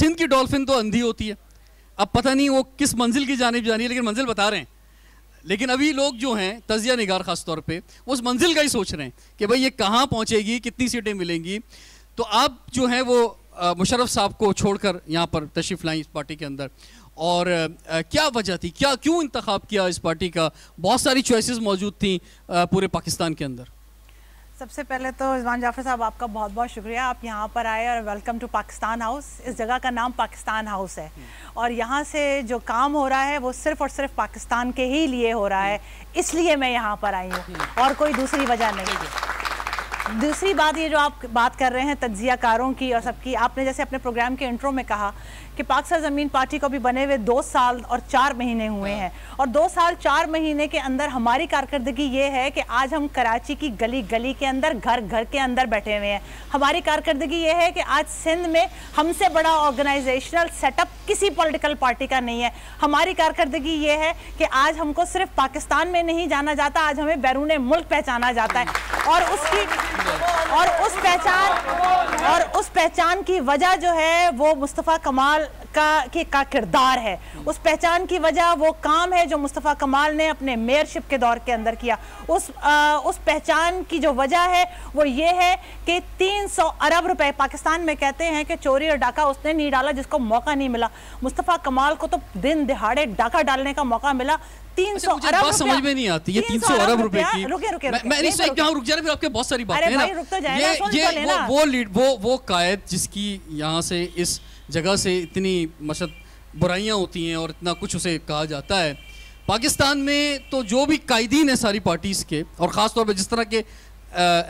सिंध की डॉल्फिन तो अंधी होती है, अब पता नहीं वो किस मंजिल की जानिब जानी है, लेकिन मंजिल बता रहे हैं। लेकिन अभी लोग जो हैं तजिया निगार खास तौर पे वो उस मंजिल का ही सोच रहे हैं कि भाई ये कहाँ पहुँचेगी, कितनी सीटें मिलेंगी। तो आप जो हैं वो मुशर्रफ साहब को छोड़कर यहाँ पर तशरीफ़ लाई इस पार्टी के अंदर, और क्या वजह थी, क्या क्यों इंतखाब किया इस पार्टी का? बहुत सारी चॉइसेस मौजूद थी पूरे पाकिस्तान के अंदर। सबसे पहले तो रिजवान जाफर साहब आपका बहुत बहुत शुक्रिया, आप यहाँ पर आए और वेलकम टू पाकिस्तान हाउस। इस जगह का नाम पाकिस्तान हाउस है और यहाँ से जो काम हो रहा है वो सिर्फ़ और सिर्फ पाकिस्तान के ही लिए हो रहा है, इसलिए मैं यहाँ पर आई हूँ और कोई दूसरी वजह नहीं। दूसरी बात, ये जो आप बात कर रहे हैं तज्जियाकारों की और सबकी, आपने जैसे अपने प्रोग्राम के इंट्रो में कहा कि पाक सरजमीन पार्टी को भी बने हुए 2 साल और 4 महीने हुए हैं, और 2 साल 4 महीने के अंदर हमारी कारकर्दगी ये है कि आज हम कराची की गली गली के अंदर, घर घर के अंदर बैठे हुए हैं। हमारी कारकर्दगी ये है कि आज सिंध में हमसे बड़ा ऑर्गेनाइजेशनल सेटअप किसी पॉलिटिकल पार्टी का नहीं है। हमारी कारकर्दगी ये है कि आज हमको सिर्फ पाकिस्तान में नहीं जाना जाता, आज हमें बैरून मुल्क पहचाना जाता है, और उस पहचान की वजह जो है वो मुस्तफ़ा कमाल का किरदार है। उस पहचान की वजह वो काम है जो मुस्तफ़ा कमाल ने अपने मेयरशिप के दौर के अंदर किया। उस पहचान की जो वजह है वो ये है कि 300 अरब रुपए पाकिस्तान में कहते हैं कि चोरी और डाका उसने नहीं डाला जिसको मौका नहीं मिला। मुस्तफ़ा कमाल को तो दिन दिहाड़े डाका डालने का मौका मिला। 300 अरब बात समझ में नहीं आती ये 300 अरब रुपए की। मैं नहीं सही कहूं, रुक जा, फिर आपके बहुत सारी बातें हैं ना। वो कायद जिसकी यहाँ से इस जगह से इतनी मशद बुराइयां होती हैं और इतना कुछ उसे कहा जाता है, पाकिस्तान में तो जो भी कायदीन है सारी पार्टीज़ के, और ख़ास तौर पे जिस तरह के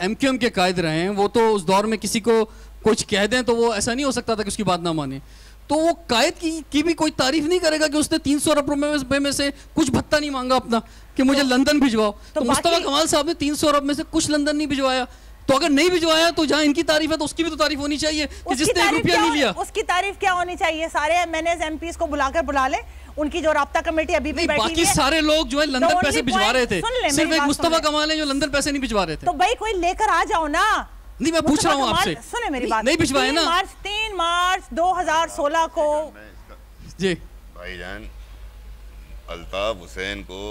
MQM के कायद रहे हैं, वो तो उस दौर में किसी को कुछ कह दें तो वो ऐसा नहीं हो सकता था कि उसकी बात ना माने। तो वो कायद की भी कोई तारीफ नहीं करेगा कि उसने 300 अरब रुपए में से कुछ भत्ता नहीं मांगा अपना कि मुझे लंदन भिजवाओ। तो मुस्तफा कमाल साहब ने 300 अरब में से कुछ लंदन नहीं भिजवाया। तो अगर नहीं भिजवाया तो जहाँ इनकी तारीफ है तो उसकी भी तो तारीफ होनी चाहिए कि जिसने 1 रुपया नहीं लिया। उसकी तारीफ क्या होनी चाहिए? सारे MNAs MPs को बुला ले, उनकी जो राब्ता कमेटी अभी भी बैठी है, बाकी सारे लोग जो है लंदन पैसे भिजवा रहे थे, सिर्फ एक मुस्तफा कमाल है जो लंदन पैसे नहीं भिजवा रहे थे। तो भाई कोई लेकर आ जाओ ना। नहीं, मैं पूछ रहा हूँ आपसे, सुने मेरी बात, नहीं भिजवाए ना। 3 मार्च 2016 को जी भाईजान अल्ताफ हुसैन को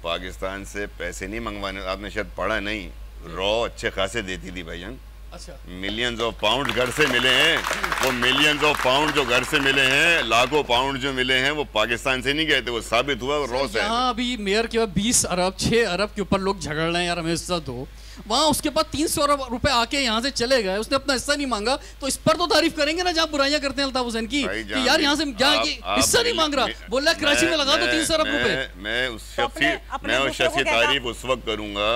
पाकिस्तान से पैसे नहीं मंगवाने, आपने शायद पढ़ा नहीं, रॉ अच्छे खासे देती थी भाईजान। अच्छा, मिलियंस ऑफ पाउंड घर से मिले हैं, वो मिलियंस ऑफ पाउंड जो घर से मिले हैं, लाखों पाउंड जो मिले हैं, वो पाकिस्तान से नहीं गए थे, वो साबित हुआ रॉ से। यहाँ अभी मेयर के 20 अरब 6 अरब के ऊपर लोग झगड़ रहे हैं, यार हमें हिस्सा दो। वहाँ उसके पास 300 अरब रुपए आके यहाँ से चले गए, उसने अपना हिस्सा नहीं मांगा, तो इस पर तो तारीफ करेंगे ना जहाँ बुराइयां करते हैं अल्ताफ हुसैन की कि यार यहाँ से हिस्सा नहीं मांग रहा, बोल रहा कराची में लगा दो 300 अरब रुपए। मैं उस शख्स की तारीफ उस वक्त करूंगा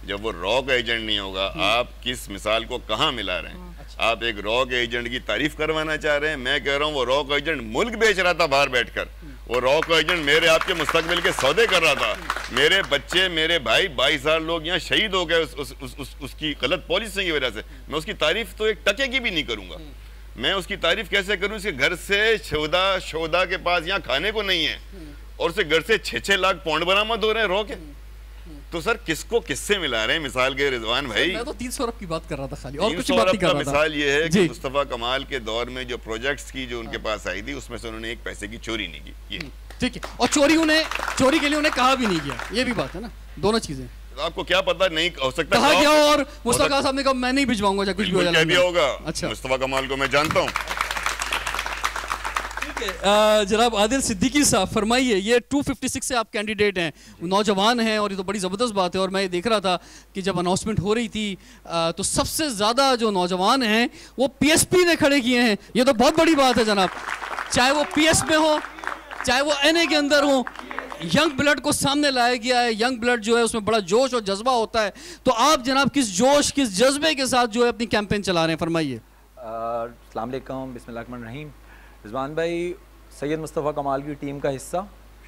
जब वो रॉ का एजेंट नहीं होगा। आप किस मिसाल को कहाँ मिला रहे हैं? आप एक रॉ के एजेंट की तारीफ करवाना चाह रहे हैं, मैं कह रहा हूँ वो रॉ का एजेंट मुल्क बेच रहा था बाहर बैठकर। वो रॉ का एजेंट मेरे आपके मुस्तकबिल के सौदे कर रहा था। मेरे बच्चे, मेरे भाई, 22,000 लोग यहाँ शहीद हो गए उसकी गलत पॉलिसी की वजह से। मैं उसकी तारीफ तो एक टके की भी नहीं करूँगा। मैं उसकी तारीफ कैसे करूँ? उसके घर से शोदा के पास यहाँ खाने को नहीं है और उसके घर से 6-6 लाख पाउंड बरामद हो रहे हैं रॉ के। तो सर किसको किससे मिला रहे हैं? मिसाल के रिजवान भाई, मैं तो 300 अरब की बात कर रहा था खाली, और कुछ बात नहीं कर रहा था। मिसाल ये है कि मुस्तफा कमाल के दौर में जो प्रोजेक्ट्स की जो उनके पास आई थी उसमें से उन्होंने एक पैसे की चोरी नहीं की, ये ठीक है, और चोरी के लिए उन्हें कहा भी नहीं किया, ये भी बात है ना, दोनों चीजें। तो आपको क्या पता नहीं हो सकता कहा गया और मुस्तफा साहब ने कहा मैं नहीं भिजवाऊंगा, कुछ भी कह दिया होगा। अच्छा, मुस्तफा कमाल को मैं जानता हूँ। जनाब आदिल सिद्दीकी साहब फरमाइए, ये 256 से आप कैंडिडेट हैं, नौजवान हैं, और ये तो बड़ी ज़बरदस्त बात है। और मैं ये देख रहा था कि जब अनाउंसमेंट हो रही थी तो सबसे ज़्यादा जो नौजवान हैं वो PSP ने खड़े किए हैं, ये तो बहुत बड़ी बात है जनाब। चाहे वो PS में हो, चाहे वो NA के अंदर हो, यंग ब्लड को सामने लाया गया है। यंग ब्लड जो है उसमें बड़ा जोश और जज्बा होता है। तो आप जनाब किस जोश, किस जज्बे के साथ जो है अपनी कैंपेन चला रहे हैं, फरमाइए। अस्सलाम वालेकुम, बिस्मिल्लाहिर्रहमानिर्रहीम। रिजवान भाई सैयद मुस्तफ़ा कमाल की टीम का हिस्सा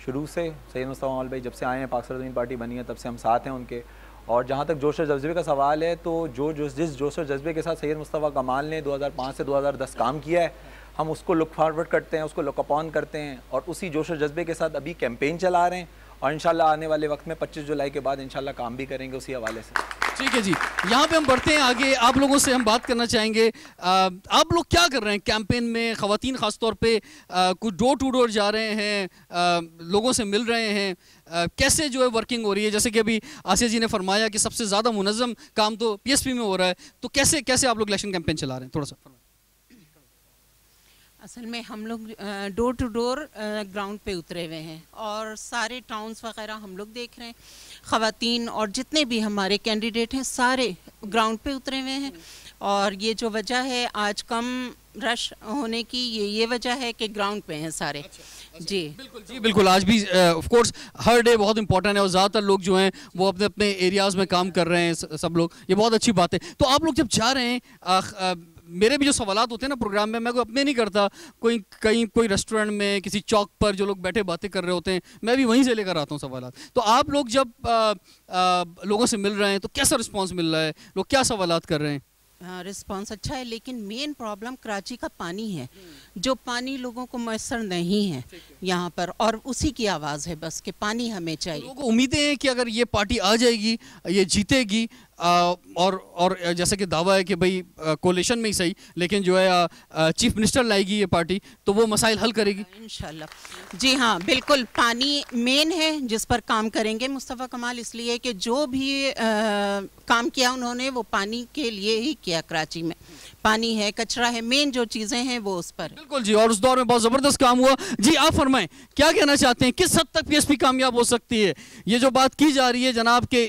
शुरू से, सैयद मुस्तफ़ा कमाल भाई जब से आए हैं, पाक सरजमीन पार्टी बनी है, तब से हम साथ हैं उनके। और जहाँ तक जोश और जज्बे का सवाल है, तो जिस जोश और जज्बे के साथ सैयद मुस्तफ़ा कमाल ने 2005 से 2010 काम किया है, हम उसको लुक फॉरवर्ड करते हैं, उसको लुक अपॉन करते हैं, और उसी जोश और जज्बे के साथ अभी कैंपेन चला रहे हैं। और इंशाल्लाह आने वाले वक्त में 25 जुलाई के बाद इंशाल्लाह काम भी करेंगे उसी हवाले से। ठीक है जी, यहाँ पे हम बढ़ते हैं आगे। आप लोगों से हम बात करना चाहेंगे, आप लोग क्या कर रहे हैं कैंपेन में? ख़वातीन ख़ासतौर पे कुछ डोर टू डोर जा रहे हैं, लोगों से मिल रहे हैं, कैसे जो है वर्किंग हो रही है? जैसे कि अभी आसिया जी ने फरमाया कि सबसे ज़्यादा मुनज़्ज़म काम तो PSP में हो रहा है, तो कैसे कैसे आप लोग इलेक्शन कैंपेन चला रहे हैं? थोड़ा सा असल में हम लोग डोर टू डोर ग्राउंड पे उतरे हुए हैं और सारे टाउन्स वगैरह हम लोग देख रहे हैं। ख़वातीन और जितने भी हमारे कैंडिडेट हैं सारे ग्राउंड पे उतरे हुए हैं और ये जो वजह है आज कम रश होने की, ये वजह है कि ग्राउंड पे हैं सारे। अच्छा, जी बिल्कुल। आज भी ऑफ कोर्स हर डे बहुत इंपॉर्टेंट है और ज़्यादातर लोग जो हैं वो अपने अपने एरियाज़ में काम कर रहे हैं सब लोग, ये बहुत अच्छी बात है। तो आप लोग जब जा रहे हैं, मेरे भी जो सवालात होते हैं ना प्रोग्राम में, मैं कोई अपने नहीं करता, कोई रेस्टोरेंट में किसी चौक पर जो लोग बैठे बातें कर रहे होते हैं, मैं भी वहीं से लेकर आता हूँ सवालात। तो आप लोग जब लोगों से मिल रहे हैं तो कैसा रिस्पांस मिल रहा है? लोग क्या सवालात कर रहे हैं? रिस्पांस अच्छा है, लेकिन मेन प्रॉब्लम कराची का पानी है, जो पानी लोगों को मैसर नहीं है यहाँ पर, और उसी की आवाज़ है बस कि पानी हमें चाहिए। लोगों को उम्मीदें हैं कि अगर ये पार्टी आ जाएगी, ये जीतेगी, और जैसे कि दावा है कि भाई कोalition में ही सही, लेकिन जो है चीफ मिनिस्टर लाएगी ये पार्टी, तो वो मसाइल हल करेगी इंशाल्लाह। जी हाँ, बिल्कुल पानी मेन है जिस पर काम करेंगे मुस्तफ़ा कमाल, इसलिए कि जो भी काम किया उन्होंने वो पानी के लिए ही किया। कराची में पानी है, कचरा है, मेन जो चीज़ें हैं वो उस पर। बिल्कुल जी, और उस दौर में बहुत ज़बरदस्त काम हुआ। जी आप फरमाएं, क्या कहना चाहते हैं, किस हद तक PSP कामयाब हो सकती है? ये जो बात की जा रही है जनाब के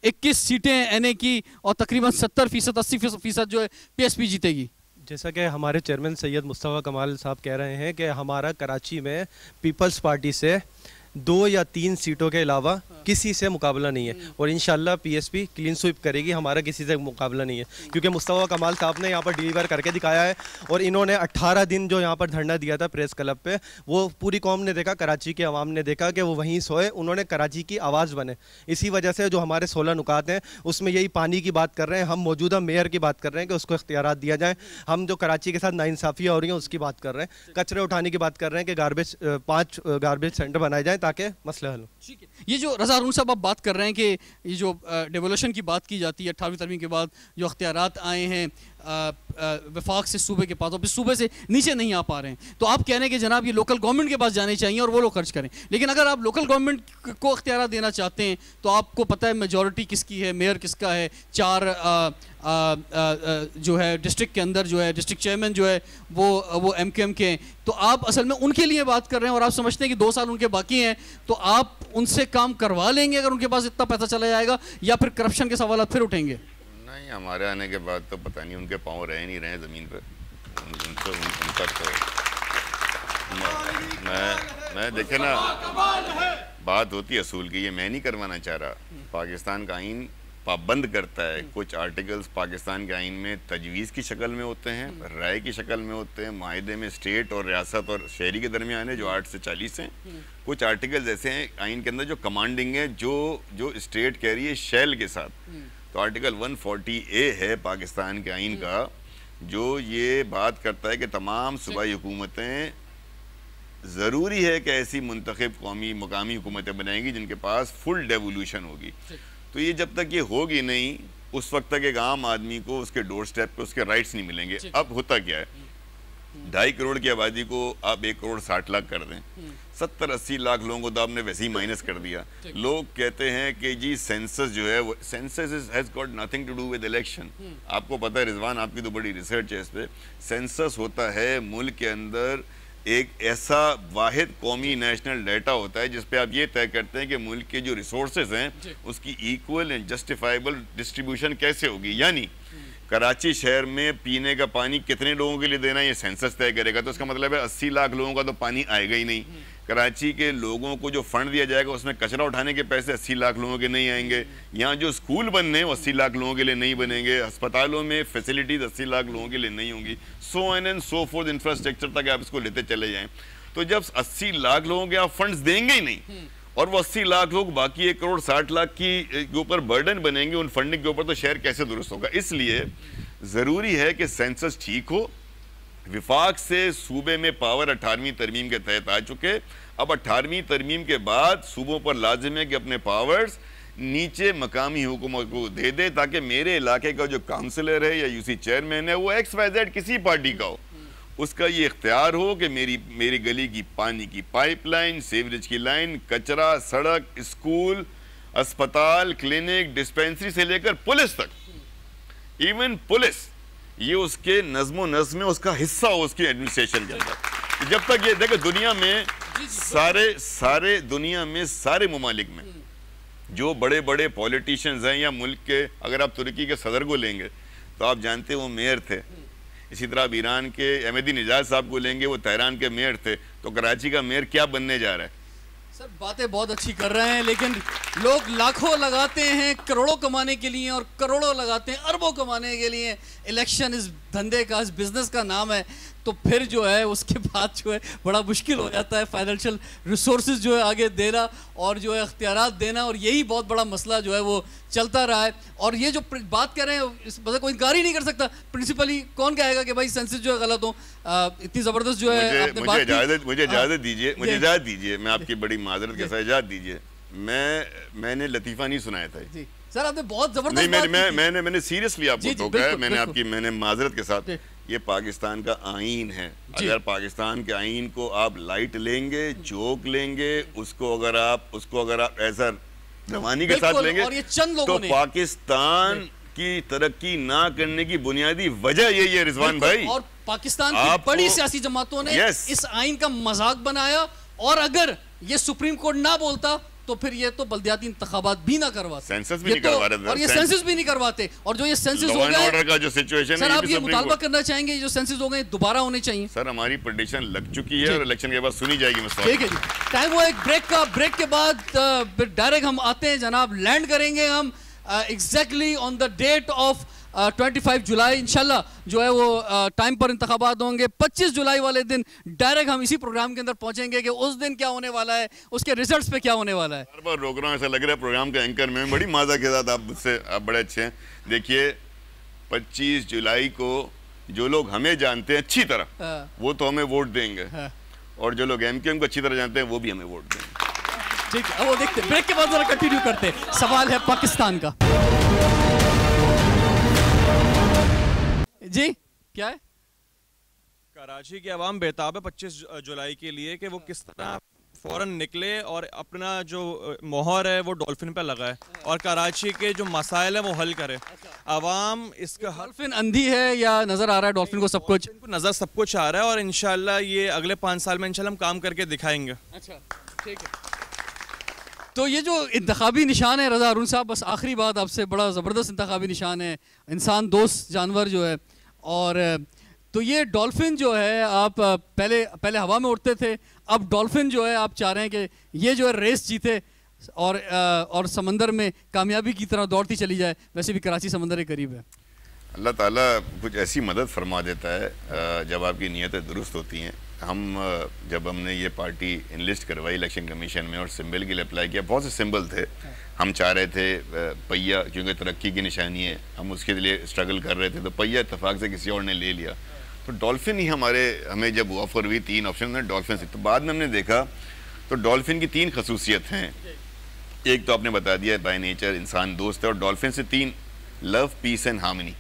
21 सीटें NA की और तकरीबन 70% 80% जो है PSP जीतेगी। जैसा कि हमारे चेयरमैन सैयद मुस्तफ़ा कमाल साहब कह रहे हैं कि हमारा कराची में पीपल्स पार्टी से 2 या 3 सीटों के अलावा किसी से मुकाबला नहीं है और इंशाल्लाह PSP क्लीन स्वीप करेगी, हमारा किसी से मुकाबला नहीं है, क्योंकि मुस्तफ़ा कमाल साहब ने यहाँ पर डिलीवर करके दिखाया है। और इन्होंने 18 दिन जो यहाँ पर धरना दिया था प्रेस क्लब पे, वो पूरी कौम ने देखा, कराची के अवाम ने देखा कि वो वहीं सोए, उन्होंने कराची की आवाज़ बने। इसी वजह से जो हमारे 16 नुकात हैं उसमें यही पानी की बात कर रहे हैं, हम मौजूदा मेयर की बात कर रहे हैं कि उसको इख्तियारात दिया जाए, हम जो कराची के साथ नाइंसाफ़ियाँ हो रही हैं उसकी बात कर रहे हैं, कचरे उठाने की बात कर रहे हैं कि 5 गार्बेज सेंटर बनाए जाएँ ताकि मसला हल हो। ठीक है, ये जो रज़ा हारून साहब आप बात कर रहे हैं कि ये जो डेवोल्यूशन की बात की जाती है, 18वीं तरमीम के बाद जो अख्तियारात आए हैं वफाक से सूबे के पास, और फिर सूबे से नीचे नहीं आ पा रहे हैं, तो आप कह रहे हैं कि जनाब ये लोकल गवर्नमेंट के पास जाने चाहिए और वो लोग खर्च करें। लेकिन अगर आप लोकल गवर्नमेंट को अख्तियार देना चाहते हैं तो आपको पता है मेजॉरिटी किसकी है, मेयर किसका है, 4 जो है डिस्ट्रिक्ट के अंदर जो है डिस्ट्रिक्ट चेयरमैन जो है वो MQM के हैं, तो आप असल में उनके लिए बात कर रहे हैं और आप समझते हैं कि 2 साल उनके बाकी हैं, तो आप उनसे काम करवा लेंगे अगर उनके पास इतना पैसा चला जाएगा, या फिर करप्शन के सवाल फिर उठेंगे? नहीं, हमारे आने के बाद तो पता नहीं उनके पाँव रह नहीं रहे ज़मीन पर, उनका तो मैं देखे ना, बात होती है असूल की, ये मैं नहीं करवाना चाह रहा। पाकिस्तान का आइन पाबंद करता है, कुछ आर्टिकल्स पाकिस्तान के आइन में तजवीज़ की शक्ल में होते हैं, राय की शक्ल में होते हैं, माहिदे में स्टेट और रियासत और शहरी के दरमियान है जो 8 से 40 हैं। कुछ आर्टिकल्स ऐसे हैं आइन के अंदर जो कमांडिंग है, जो स्टेट कह रही है शैल के साथ। तो आर्टिकल 140A है पाकिस्तान के आइन का, जो ये बात करता है कि तमाम सूबाई हुकूमतें ज़रूरी है कि ऐसी मुंतखब कौमी मुकामी हुकूमतें बनाएंगी जिनके पास फुल डेवोल्यूशन होगी। तो ये जब तक ये होगी नहीं, उस वक्त तक एक आम आदमी को उसके डोर स्टेप पे उसके राइट्स नहीं मिलेंगे। अब होता क्या है, 2.5 करोड़ की आबादी को आप 1 करोड़ 60 लाख कर दें, 70-80 लाख लोगों को तो आपने वैसे ही माइनस कर दिया। लोग कहते हैं कि जी सेंसस जो है, census has got nothing to do with election. आपको पता है रिजवान, आपकी तो बड़ी रिसर्च है इस पर। सेंसस होता है मुल्क के अंदर एक ऐसा वाहिद कौमी नेशनल डाटा होता है जिस पे आप ये तय करते हैं कि मुल्क के जो रिसोर्सेज हैं उसकी इक्वल एंड जस्टिफाइबल डिस्ट्रीब्यूशन कैसे होगी। यानी कराची शहर में पीने का पानी कितने लोगों के लिए देना है ये सेंसस तय करेगा। तो इसका मतलब है 80 लाख लोगों का तो पानी आएगा ही नहीं। कराची के लोगों को जो फंड दिया जाएगा उसमें कचरा उठाने के पैसे 80 लाख लोगों के नहीं आएंगे। यहाँ जो स्कूल बनने हैं वो 80 लाख लोगों के लिए नहीं बनेंगे। अस्पतालों में फैसिलिटीज 80 लाख लोगों के लिए नहीं होंगी। So on and so fourth infrastructure तक आप इसको लेते चले जाएं। तो जब 80 लाख लोगों के आप फंड्स देंगे ही नहीं और वो 80 लाख लोग बाकी 1 करोड़ 60 लाख के ऊपर बर्डन बनेंगे उन फंडिंग के ऊपर, तो शहर कैसे दुरुस्त होगा। इसलिए ज़रूरी है कि सेंसस ठीक हो। विफाक से सूबे में पावर 18वीं तरमीम के तहत आ चुके। अब 18वीं तरमीम के बाद सूबों पर लाजिम है कि अपने पावर्स नीचे मकामी हुकूमत को दे दे, ताकि मेरे इलाके का जो काउंसलर है या यूसी चेयरमैन है वो XYZ किसी पार्टी का हो, उसका ये इख्तियार हो कि मेरी गली की पानी की पाइपलाइन, सीवरेज की लाइन, कचरा, सड़क, स्कूल, अस्पताल, क्लिनिक, डिस्पेंसरी से लेकर पुलिस तक, इवन पुलिस, ये उसके नज़्मो नज़्म में उसका हिस्सा हो उसकी एडमिनिस्ट्रेशन के अंदर। जब तक ये देखो दुनिया में सारे ममालिक में जो बड़े बड़े पॉलिटिशियंस हैं या मुल्क के, अगर आप तुर्की के सदर को लेंगे तो आप जानते हैं वो मेयर थे, इसी तरह आप ईरान के अहमदीनेजाद साहब को लेंगे, वो तेहरान के मेयर थे, तो कराची का मेयर क्या बनने जा रहा है? सर बातें बहुत अच्छी कर रहे हैं, लेकिन लोग लाखों लगाते हैं करोड़ों कमाने के लिए और करोड़ों लगाते हैं अरबों कमाने के लिए। इलेक्शन इस धंधे का, इस बिजनेस का नाम है, तो फिर जो है उसके बाद जो है बड़ा मुश्किल हो जाता है फाइनेंशियल रिसोर्सेज जो है आगे देना और जो है इख्तियारात देना, और यही बहुत बड़ा मसला जो है वो चलता रहा है। और ये जो बात कर रहे हैं इस मतलब कोई इनकार ही नहीं कर सकता, प्रिंसिपली कौन कहेगा कि भाई सेंसस जो है गलत हो, इतनी ज़बरदस्त जो है आपने बात की। मुझे इजाज़त दीजिए, मैं आपकी बड़ी माजरत के साथ इजाज़त दीजिए, मैंने लतीफ़ा नहीं सुनाया था जी सर, आपने बहुत जबरदस्त मैंने सीरियसली आपको टोका है, मैंने माजरत के साथ, ये पाकिस्तान का आईन है, अगर पाकिस्तान के आईन को आप लाइट लेंगे, जोक लेंगे, उसको अगर आप ऐसा रवानी के साथ लेंगे तो पाकिस्तान की तरक्की ना करने की बुनियादी वजह यही है रिजवान भाई। और पाकिस्तान की बड़ी सियासी जमातों ने इस आईन का मजाक बनाया, और अगर ये सुप्रीम कोर्ट ना बोलता तो फिर ये तो बल्दियाती इंतखाबात भी ना करवाते, सेंसस भी नहीं करवा रहे, और ये सेंसस भी नहीं करवाते। और जो ये सेंसस हो गए का जो सिचुएशन सर, आप ये मुतालबा करना चाहेंगे जो सेंसस हो गए दोबारा होने चाहिए? सर हमारी पिटीशन लग चुकी है और इलेक्शन के बाद सुनी जाएगी। ठीक है जी, टाइम हुआ एक ब्रेक का। ब्रेक के बाद डायरेक्ट हम आते हैं जनाब, लैंड करेंगे हम exactly on the date of 25 July इंशाल्लाह जो है वो टाइम पर इंतखाबात होंगे। 25 जुलाई वाले दिन डायरेक्ट हम इसी प्रोग्राम के अंदर पहुंचेंगे कि उस दिन क्या होने वाला है, उसके रिजल्ट्स पे क्या होने वाला है। बार बार रोक रहा हूँ, ऐसा लग रहा है प्रोग्राम का एंकर में बड़ी मजा के साथ आप बड़े अच्छे हैं। देखिए 25 जुलाई को जो लोग हमें जानते हैं अच्छी तरह वो तो हमें वोट देंगे, और जो लोग MKM को अच्छी तरह जानते हैं वो भी हमें वोट देंगे। ठीक है, वो देखते ब्रेक के बाद जरा कंटिन्यू करते। सवाल है पाकिस्तान का जी, क्या है? कराची की आवाम बेताब है 25 जुलाई के लिए कि वो किस तरह फौरन निकले और अपना जो मोहर है वो डॉल्फिन पे लगाए और कराची के जो मसाइल है वो हल करे। आवाम इसका डॉल्फिन अंधी है या नजर आ रहा है डॉल्फिन को सब कुछ? नजर सब कुछ आ रहा है और इंशाल्लाह ये अगले 5 साल में इंशाल्लाह हम काम करके दिखाएंगे। अच्छा ठीक है, तो ये जो इंतखाबी निशान है रज़ा अरुण साहब, बस आखिरी बात आपसे, बड़ा ज़बरदस्त इंतखाबी निशान है, इंसान दोस्त जानवर जो है। और तो ये डॉल्फिन जो है आप पहले हवा में उड़ते थे, अब डॉल्फिन जो है आप चाह रहे हैं कि ये जो है रेस जीते और समंदर में कामयाबी की तरह दौड़ती चली जाए। वैसे भी कराची समंदर के करीब है। अल्लाह ताला कुछ ऐसी मदद फरमा देता है जब आपकी नीयतें दुरुस्त होती हैं। जब हमने ये पार्टी इनलिस्ट करवाई इलेक्शन कमीशन में और सिंबल के लिए अप्लाई किया, बहुत से सिंबल थे, हम चाह रहे थे पहिया, क्योंकि तरक्की की निशानी है, हम उसके लिए स्ट्रगल कर रहे थे, तो पहिया इत्तेफाक से किसी और ने ले लिया, तो डॉल्फिन ही हमें जब ऑफर हुई 3 ऑप्शन में डॉल्फिन से, तो बाद में हमने देखा तो डॉल्फिन की 3 खसूसियत हैं। एक तो आपने बता दिया बाय नेचर इंसान दोस्त है, और डॉल्फिन से 3 लव, पीस एंड हार्मनी,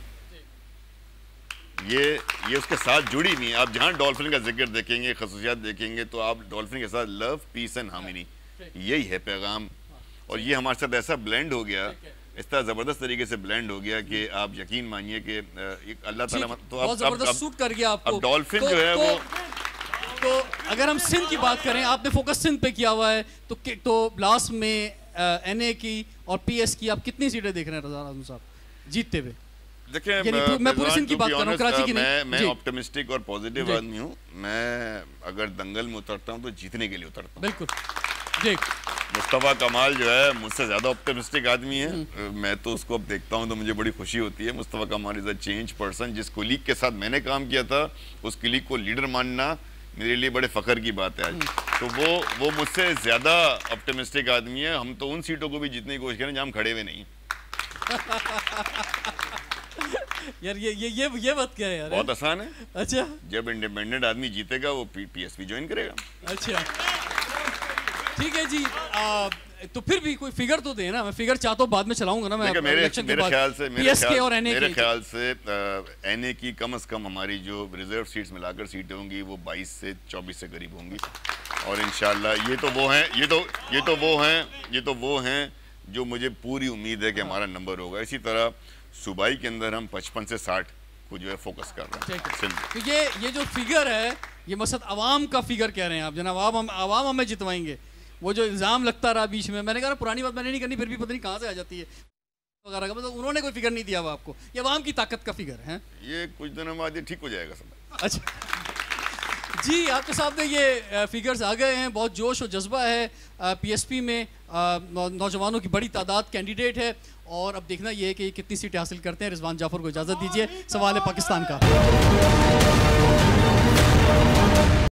ये उसके साथ जुड़ी नहीं है। आप जहाँ डॉल्फिन का जिक्र देखेंगे, खसूसियात देखेंगे, तो आप डॉल्फिन के साथ लव, पीस एंड हार्मनी, यही है पैगाम। और ये हमारे साथ ऐसा ब्लेंड हो गया, इस तरह ज़बरदस्त तरीके से ब्लेंड हो गया कि आप यकीन मानिए कि अल्लाह ताला तो अब सूट कर गया आपको। अब डॉल्फिन जो है वो, तो अगर हम सिंध की बात करें, आपने फोकस सिंध पे किया हुआ है, तो लास्ट में NA की और PS की आप कितनी सीटें देख रहे हैं रज़ा अरुण साहब जीतते हुए? देखिए मैं पूरे सिंध की बात कर रहा हूं, कराची की नहीं। मैं ऑप्टिमिस्टिक और पॉजिटिव आदमी हूं। मैं अगर दंगल में उतरता हूं तो जीतने के लिए उतरता हूं। बिल्कुल जी। मुस्तफ़ा कमाल जो है मुझसे ज़्यादा ऑप्टिमिस्टिक आदमी है, मैं तो उसको अब देखता हूं तो मुझे बड़ी खुशी होती है। मुस्तफ़ा कमाल इज़ अ चेंज पर्सन। जिस कोलीग के साथ मैंने काम किया था उस कोलीग को लीडर मानना मेरे लिए बड़े फ़ख्र की बात है आज। तो वो मुझसे ज़्यादा ऑप्टिमिस्टिक आदमी है। हम तो उन सीटों को भी जीतने की कोशिश करें जहाँ हम खड़े हुए नहीं। यार ये बात क्या है यार? बहुत आसान है। अच्छा, जब इंडिपेंडेंट आदमी जीतेगा वो PSP ज्वाइन करेगा। अच्छा ठीक है जी। तो फिर भी कोई फिगर तो देना, मैं फिगर चाहता हूँ बाद में चलाऊंगा ना मैं। मेरे ख्याल से एनए की कम से कम हमारी जो रिजर्व सीट्स मिलाकर सीटें होंगी वो 22 से 24 से करीब होंगी, और इंशाल्लाह ये तो वो हैं जो मुझे पूरी उम्मीद है कि हमारा नंबर होगा। इसी तरह सूबाई के अंदर हम 55 से 60 को जो है फोकस कर रहे हैं। तो ये जो फिगर है ये मसद अवाम का फिगर कह रहे हैं आप जनाब, अवाम हमें जितवाएंगे। वो जो इल्ज़ाम लगता रहा बीच में, मैंने कहा पुरानी बात मैंने नहीं करनी, फिर भी पता नहीं कहाँ से आ जाती है वगैरह का, मतलब उन्होंने कोई फिगर नहीं दिया हुआ आपको, ये अवाम की ताकत का फिगर है। ये कुछ दिनों बाद ये ठीक हो जाएगा सब। अच्छा जी, आपके सामने ये फिगर्स आ गए हैं, बहुत जोश और जज्बा है पीएसपी में, नौजवानों की बड़ी तादाद कैंडिडेट है, और अब देखना ये है कि कितनी सीटें हासिल करते हैं। रिजवान जाफर को इजाज़त दीजिए, सवाल है पाकिस्तान का।